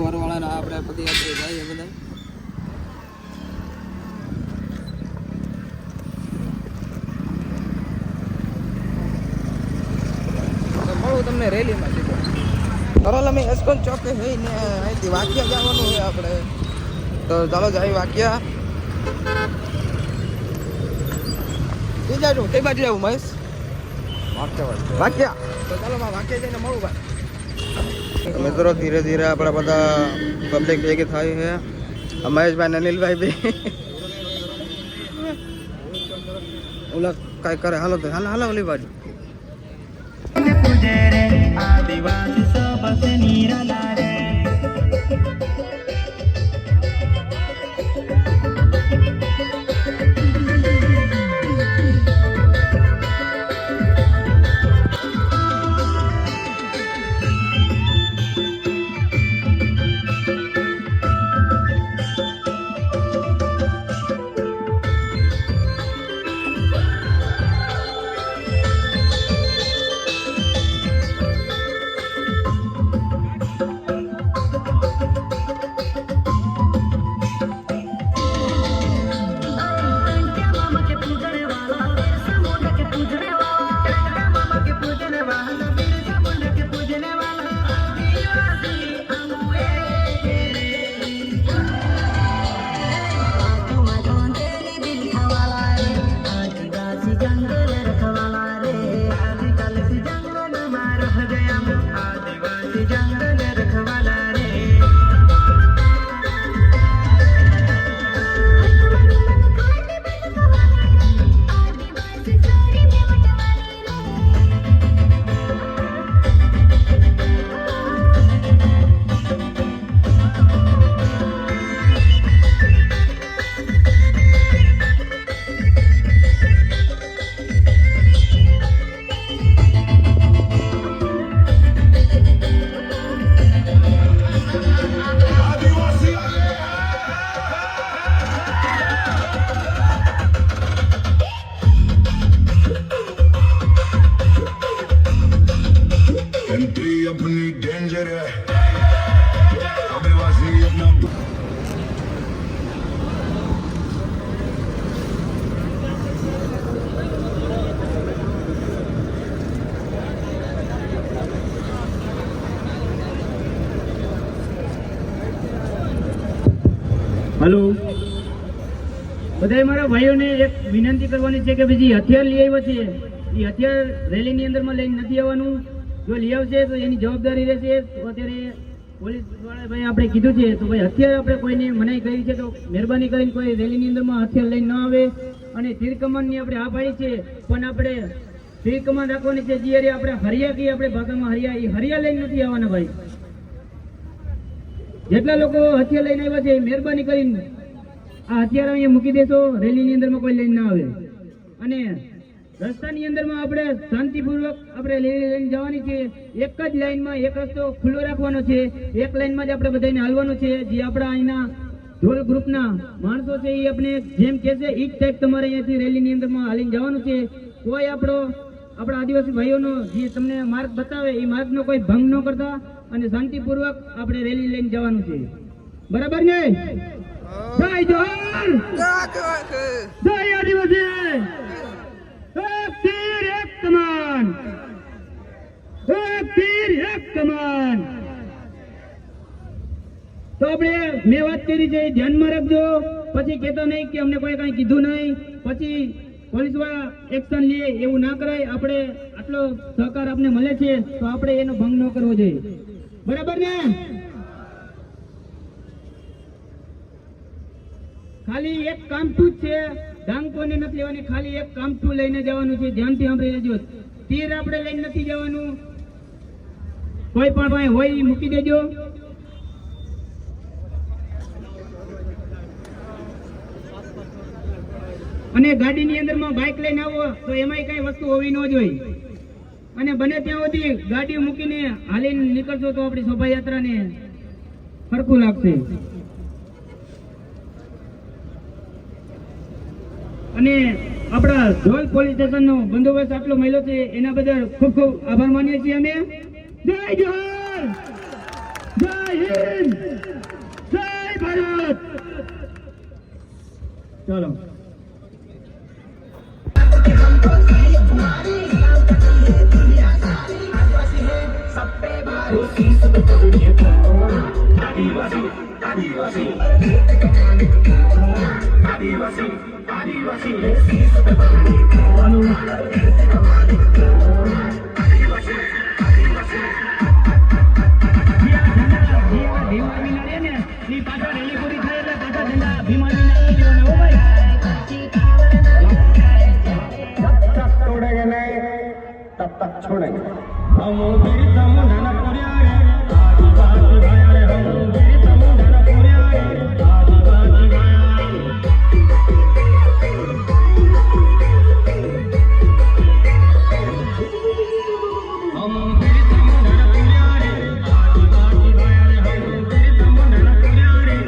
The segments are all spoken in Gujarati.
વરવાળાના આપણે પદયાત્રી જઈએ બધા. મળું તમને રેલીમાં સીધો. કરોલ અમે એસ્કોન ચોકે થઈને અહીંથી વાક્યા જવાનું હોય આપણે, તો ચાલો જાય વાક્યા. કઈ બાજુ જવું મહેશ? વાક્યા. તો ચાલો વાક્યા જઈને મળું ભાઈ. મિત્રો ધીરે ધીરે આપણે બધા પબ્લિક ભેગી થાય છે. મહેશભાઈ અનિલભાઈ બી ઓલા કઈ કરે. હાલો તો હાલો હાલો ઓલી બાજુ. આદિવાસી સબસ નિરાલા રે. हेलो બધા મારા ભાઈઓને એક વિનંતી કરવાની છે કે ભાઈ હથિયાર લઈ આવ્યો છે એ હથિયાર રેલીની અંદરમાં લઈને નથી આવવાનું. જો લઈ આવશે તો એની જવાબદારી રહેશે. તો અત્યારે પોલીસ વાળા ભાઈ આપણે કીધું છે તો ભાઈ હથિયાર આપણે કોઈને મનાઈ કરી છે તો મહેરબાની કરીને કોઈ રેલીની અંદરમાં હથિયાર લઈને ન આવે. અને તીર કમાનની આપણે આ પાડી છે પણ આપણે તીર કમાન રાખવાની છે. જે આપણે હરિયા કહીએ આપણે ભાષામાં હરિયા, એ હરિયા લઈને નથી આવવાના ભાઈ. જેટલા લોકો હથિયાર લઈને આવ્યા છે મહેરબાની કરીને આ હથિયાર અહીંયા મૂકી દેશો. રેલીની અંદરમાં કોઈ લઈને ના આવે. અને રસ્તાની અંદરમાં આપણે શાંતિપૂર્વક આપણે રેલી લઈને જવાની છે. એક જ લાઈનમાં એક રસ્તો ખુલ્લો રાખવાનો છે. એક લાઈનમાં જ આપણે બધાને હાલવાનું છે. જે આપણા અહીંના ઢોલ ગ્રુપના માણસો છે એ આપણે જેમ કહેશે એ જ ટાઈપ તમારે અહીંયાથી રેલીની અંદરમાં હાલીને જવાનું છે. કોઈ આપણા આદિવાસી ભાઈઓનો જે તમને માર્ગ બતાવે એ માર્ગનો કોઈ ભંગ ન કરતા અને શાંતિપૂર્વક આપણે રેલી લઈને જવાનું છે. બરાબર ને? જય જોહર, જય આદિવાસી. એક તીર એક કમાન, એક તીર એક કમાન. તો આપણે મેં વાત કરી છે ધ્યાનમાં રાખજો. પછી કહેતા નહીં કે અમને કોઈ કઈ કીધું નહીં, પછી પોલીસ વાળા એક્શન લે એવું ના કરાય. આપણે આટલો સહકાર આપને મળે છે તો આપણે એનો ભંગ ન કરવો જોઈએ. બરાબર ને? ખાલી એક કામઠું જ છે, ડાંગ કોને નથી લેવાની. ખાલી એક કામઠું લઈને જવાનું છે. ધ્યાનથી સાંભળી લેજો. તીર આપણે લઈને નથી જવાનું. કોઈ પણ ભાઈ હોય એ મૂકી દેજો. અને ગાડીની અંદરમાં બાઇક લઈને આવો તો એમાંય કઈ વસ્તુ હોવી ન જોઈએ. અને બને ત્યાં સુધી ગાડી મૂકીને હાલીને નીકળશો તો આપણી શોભાયાત્રાને સરખું લાગશે. અને આપણા ધોલ પોલીસ સ્ટેશનનો બંદોબસ્ત આટલો મળ્યો છે એના બદલ ખૂબ ખૂબ આભાર માનીએ છીએ અમે. જય જોહર. જય હિન્દ, જય ભારત. ચલો तब तक छोड़ेंगे हम बिरसा मुंडा ना पुरिया रे आदिवासी भाया रे हम बिरसा मुंडा ना पुरिया रे आदिवासी भाया हम बिरसा मुंडा ना पुरिया रे आदिवासी भाया रे हम बिरसा मुंडा ना पुरिया रे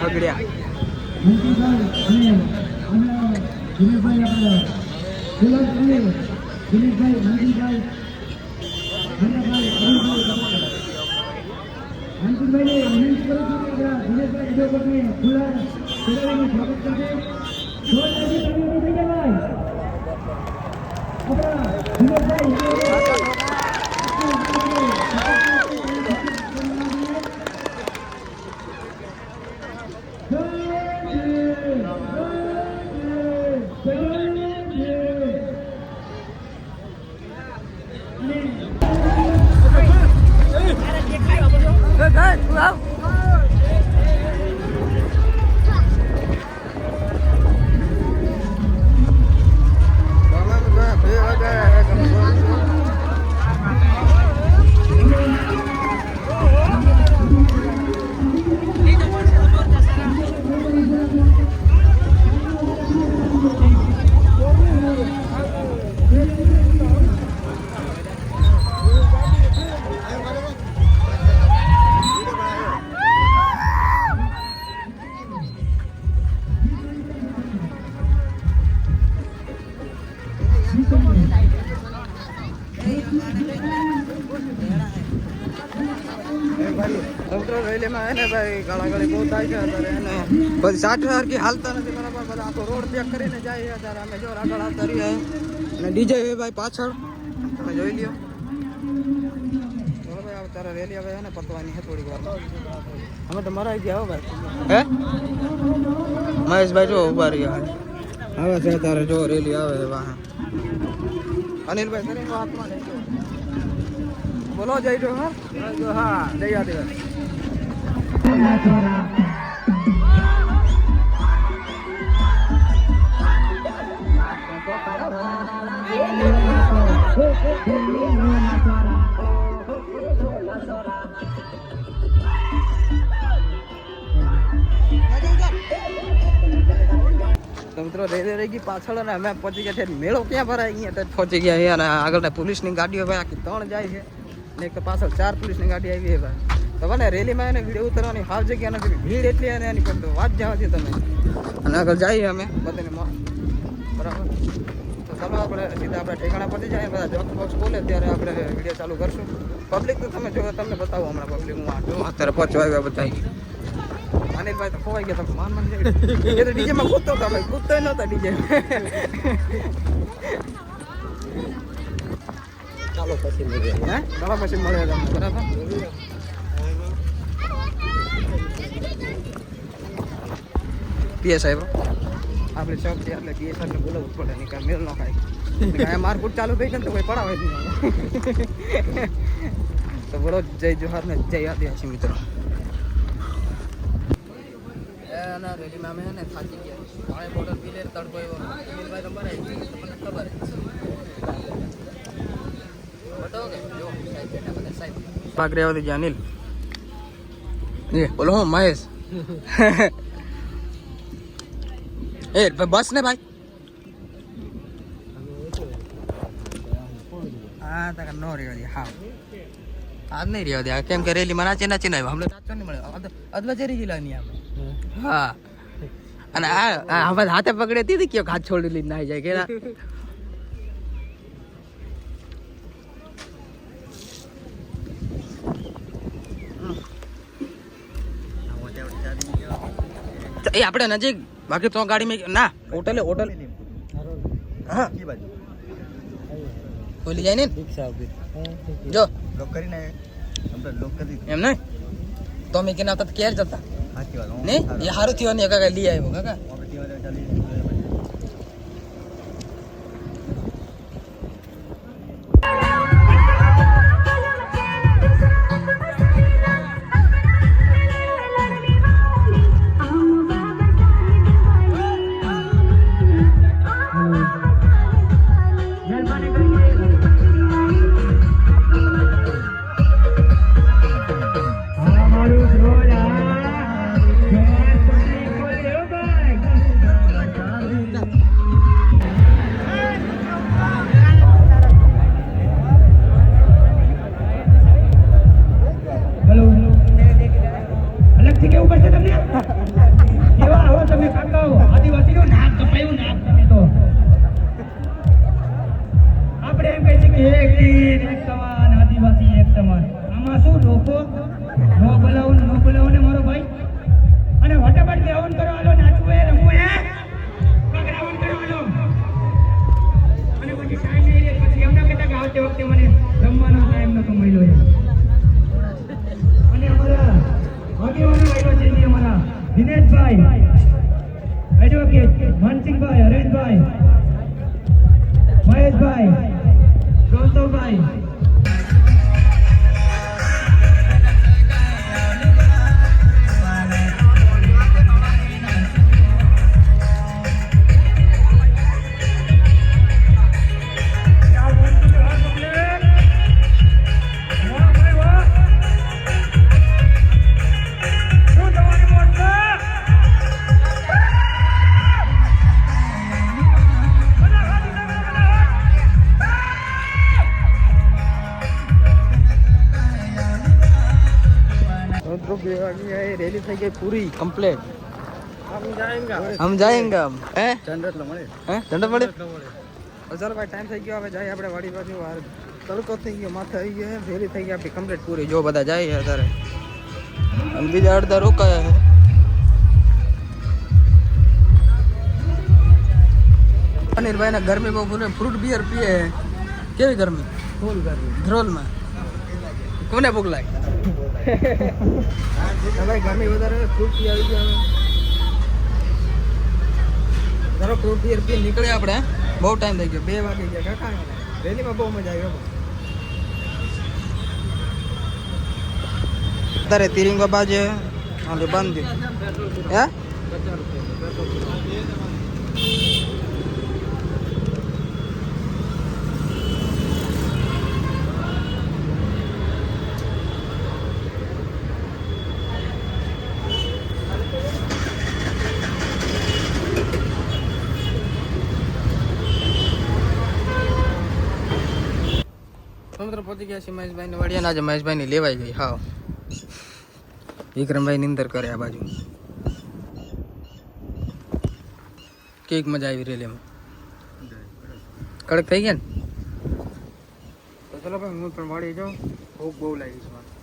બગડ્યા રેલીમાં હે ને ભાઈ ગાળાગાળી બહુ થાય છે અત્યારે એને બધી 60,000 કી હાલતા નથી બરાબર, બધા આખો રોડ પેક કરીને જાય છે અત્યારે. અમે જો આગળ આવતા રહ્યા અને ડીજે છે ભાઈ પાછળ, તમે જોઈ લ્યો. ચલો ભાઈ અત્યારે રેલી હવે હે ને પતવાની છે થોડીક વાર. અમે તો મરાઈ ગયા હો ભાઈ. હે મહેશભાઈ જો ઉભા રહ્યા આવે છે અત્યારે, જો રેલી આવે છે વાહ. અનિલભાઈ શરીરનો હાથમાં લઈ ગયો. બોલો જય જો. હા જય આદિવાસી. તો મિત્રો રેલી રહી ગઈ પાછળ અને અમે પહોંચી ગયા છે મેળો. ક્યાં ભરાય અહીંયા પહોંચી ગયા છે અને આગળ પોલીસની ગાડીઓ ભાઈ આખી 3 જાય છે ને એક તો પાછળ 4 પોલીસની ગાડી આવી છે ભાઈ. તો મને રેલીમાં એને વિડીયો ઉતારવાની હાવ જગ્યા નથી, ભીડ એટલી અને એની પણ વાત જવાથી તમે. અને આગળ જઈએ અમે બધાને બરાબર. તો ચાલો આપણે સીધા આપણે ઠેકાણા પતી જાય, બધા જોક્સ બોક્સ બોલે ત્યારે આપણે વિડીયો ચાલુ કરશું. પબ્લિક તો તમે જો તમને બતાવો હમણાં પબ્લિક હું અત્યારે પહોંચવા આવ્યા બતાવી. અનિલભાઈ તો ખોવાઈ ગયા, તમે માન જાય એ તો ડીજેમાં કૂદતો હતો ભાઈ, કૂદતો નહોતા ડીજે. ચાલો પછી મળીએ. હે ચાલો પછી મળે તમને બરાબર. પીએસ સાહેબ આપણે ચોક છે એટલે પીએસ સાહેબને બોલાવવું પડે, નહીં કાંઈ મેળ ન ખાય. મારકૂટ ચાલુ થઈ જાય ને તો કોઈ પડાવે જ નહીં. તો બોલો જય જોહાર ને જય આદિવાસી મિત્રો. એના રેલીમાં અમે ને થાકી ગયા, પાણી બોટલ પી લે, તડકો એવો. અનિલભાઈ તો ભરાય તમને ખબર બતાવો કે જો સાહેબ બેઠા બધા સાહેબ ભાગ રહ્યા હતી અનિલ. બોલો હું મહેશ. એ બસ ને ભાઈ હા તક નો રહ્યો દે. હા આજ નહીં રહ્યો દે, કેમ કે રેલીમાં નાચે નાચીને આવ્યો, હમણાં નાચો નહીં મળે અદલાચેરી જિલ્લાની આપણે. હા અને આ હવે હાથે પકડે હતી કયો હાથ છોડી લઈને નાઈ જાય કે ના. એ આપણે નજીક બાકી તો ગાડી માં ના હોટલ હા ખોલી જાય ને જો એમ નહીં તો મેં કે ના ક્યારે જતા નહીં એ સારું થયું ને કાકા લઈ આવ્યો કાકા. દિનેશભાઈ, એડવોકેટ માનસિંહભાઈ, હરેશભાઈ, મહેશભાઈ, ગૌતમભાઈ, रेली થઈ ગઈ પૂરી કમ્પ્લીટ. हम जाएंगे હે ચંદ્રત મળે હે ચંદ્રત મળે. ચાલો ભાઈ ટાઈમ થઈ ગયો, હવે જાય આપણે વાડી બાજુ. તડકો થઈ ગયો, માથે આવી ગયો, રેલી થઈ ગઈ આપણી કમ્પ્લીટ પૂરી. જો બધા જાય અત્યારે અને બીજા અડધા રોકાયા છે. અનિલભાઈ ને ગરમી બહુ પૂરે ફ્રૂટ બિયર પીએ. કેવી ગરમી? ફૂલ ગરમી ધ્રોલમાં. કોને ભૂખ લાગે? ભાઈ ગરમી વધારે ફ્રૂટ પી આવી ગયા. ચાલો ફ્રૂટ બિયર પી નીકળે આપણે. બહુ ટાઈમ થઈ ગયો, 2 વાગી ગયા કાકા. રેલીમાં બહુ મજા આવી. અત્યારે તિરંગા બાજે હાલે બાંધી હે 15 પહોંચી ગયા છે મહેશભાઈ ને વાડિયા. આજે મહેશભાઈ ની લેવાઈ ગઈ. હા વિક્રમભાઈ નિંદર કરે આ બાજુ. કેક મજા આવી રેલીમાં. કડક થઈ ગયા ને તો ચલો ભાઈ હું પણ વાળી જાઉં. ભૂખ બહુ લાગી છે મને.